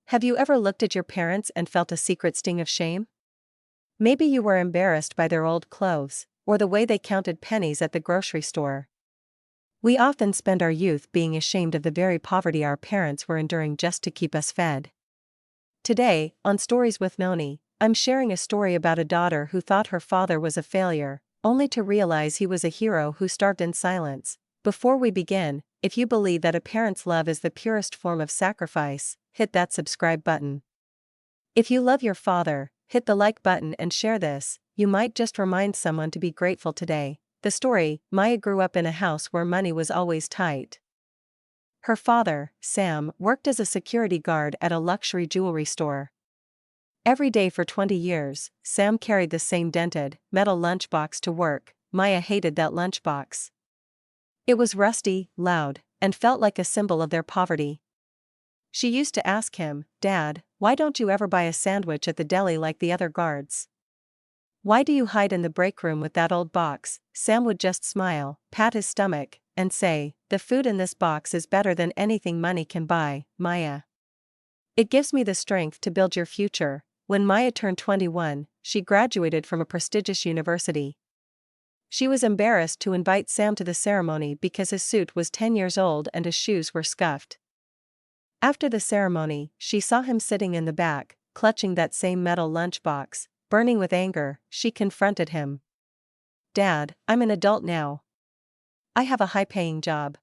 Have you ever looked at your parents and felt a secret sting of shame? Maybe you were embarrassed by their old clothes, or the way they counted pennies at the grocery store. We often spend our youth being ashamed of the very poverty our parents were enduring just to keep us fed. Today, on Stories with Noni, I'm sharing a story about a daughter who thought her father was a failure, only to realize he was a hero who starved in silence. Before we begin, if you believe that a parent's love is the purest form of sacrifice, hit that subscribe button. If you love your father, hit the like button and share this. You might just remind someone to be grateful today. The story: Maya grew up in a house where money was always tight. Her father, Sam, worked as a security guard at a luxury jewelry store. Every day for 20 years, Sam carried the same dented, metal lunchbox to work. Maya hated that lunchbox. It was rusty, loud, and felt like a symbol of their poverty. She used to ask him, "Dad, why don't you ever buy a sandwich at the deli like the other guards? Why do you hide in the break room with that old box?" Sam would just smile, pat his stomach, and say, "The food in this box is better than anything money can buy, Maya. It gives me the strength to build your future." When Maya turned 21, she graduated from a prestigious university. She was embarrassed to invite Sam to the ceremony because his suit was 10 years old and his shoes were scuffed. After the ceremony, she saw him sitting in the back, clutching that same metal lunchbox. Burning with anger, she confronted him. "Dad, I'm an adult now. I have a high-paying job.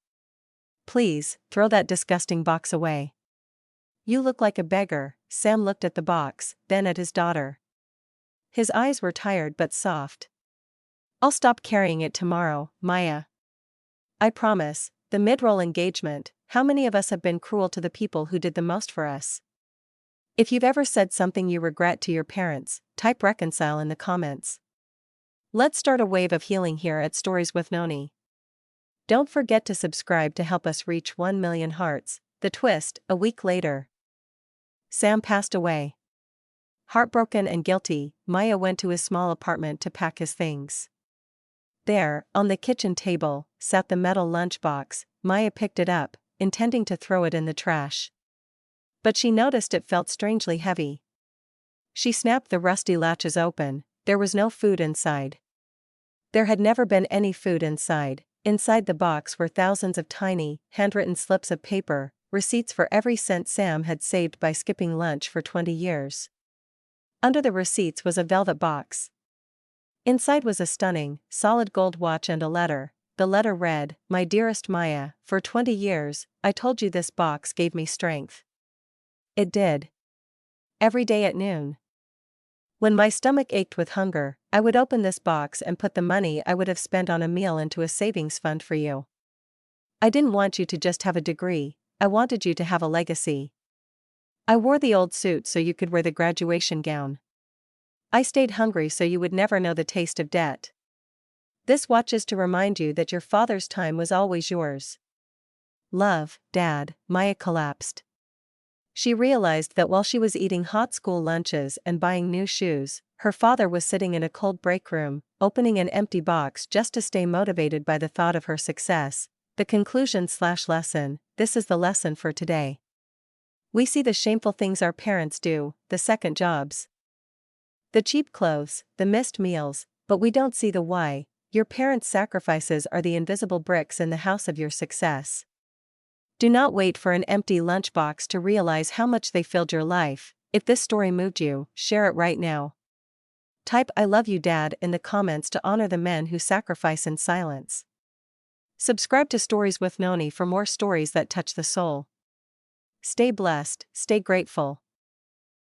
Please, throw that disgusting box away." "You look like a beggar." Sam looked at the box, then at his daughter. His eyes were tired but soft. "I'll stop carrying it tomorrow, Maya. I promise." The mid-roll engagement: how many of us have been cruel to the people who did the most for us? If you've ever said something you regret to your parents, type reconcile in the comments. Let's start a wave of healing here at Stories with Noni. Don't forget to subscribe to help us reach 1 million hearts. The twist: a week later, Sam passed away. Heartbroken and guilty, Maya went to his small apartment to pack his things. There, on the kitchen table, sat the metal lunchbox. Maya picked it up, intending to throw it in the trash. But she noticed it felt strangely heavy. She snapped the rusty latches open. There was no food inside. There had never been any food inside. Inside the box were thousands of tiny, handwritten slips of paper, receipts for every cent Sam had saved by skipping lunch for 20 years. Under the receipts was a velvet box. Inside was a stunning, solid gold watch and a letter. The letter read, "My dearest Maya, for 20 years, I told you this box gave me strength. It did. Every day at noon, when my stomach ached with hunger, I would open this box and put the money I would have spent on a meal into a savings fund for you. I didn't want you to just have a degree, I wanted you to have a legacy. I wore the old suit so you could wear the graduation gown. I stayed hungry so you would never know the taste of debt. This watch is to remind you that your father's time was always yours. Love, Dad." Maya collapsed. She realized that while she was eating hot school lunches and buying new shoes, her father was sitting in a cold break room, opening an empty box just to stay motivated by the thought of her success. The conclusion/lesson: this is the lesson for today. We see the shameful things our parents do, the second jobs, the cheap clothes, the missed meals, but we don't see the why. Your parents' sacrifices are the invisible bricks in the house of your success. Do not wait for an empty lunchbox to realize how much they filled your life. If this story moved you, share it right now. Type "I love you, Dad" in the comments to honor the men who sacrifice in silence. Subscribe to Stories with Noni for more stories that touch the soul. Stay blessed, stay grateful.